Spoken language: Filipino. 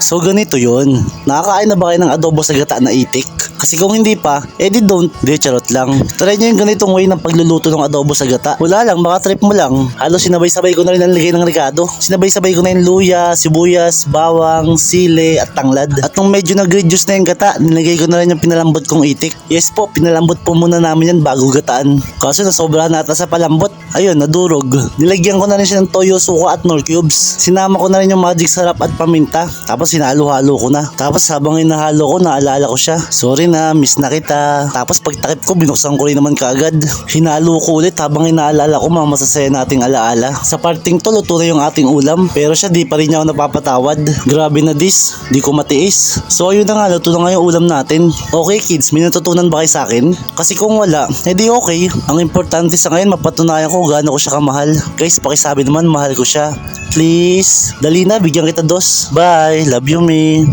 So ganito yun. Nakakain na ba kayo ng adobo sa gata na itik? Kasi kung hindi pa, edi don't. Di, charot lang. Try nyo yung ganitong way ng pagluluto ng adobo sa gata. Wala lang, baka trip mo lang. Halos sinabay-sabay ko na rin ang lagay ng Ricardo. Sinabay-sabay ko na yung luya, sibuyas, bawang, sili, at tanglad. At nung medyo nag-reduce na yung gata, nilagay ko na rin yung pinalambot kong itik. Yes po, pinalambot po muna namin yan bago gataan. Kaso nasobra na ata sa palambot. Ayun, nadurog. Nilagyan ko na rin siya ng toyo, suka at nor cubes. Sinama ko na rin yung magic sarap at paminta. Tapos hinalo-halo ko na. Tapos habang hinahalo ko, naalala ko siya. Sorry na, miss na kita. Tapos pagtakip ko, binuksan ko rin naman kaagad. Hinalo ko ulit habang inaalala ko mga masasaya nating alaala. Sa parting to, luto na yung ating ulam. Pero siya di pa rin niya ako napapatawad. Grabe na this, di ko matiis. So ayun na nga, luto na nga yung ulam natin. Okay kids, may natutunan ba kayo sa akin? Kasi kung wala, edi okay. Ang importante sa ngayon, mapatunayan ko gaano ko siya kamahal. Guys, pakisabi naman, mahal ko siya. Please, dali na, bigyan kita dos. Bye, love you me.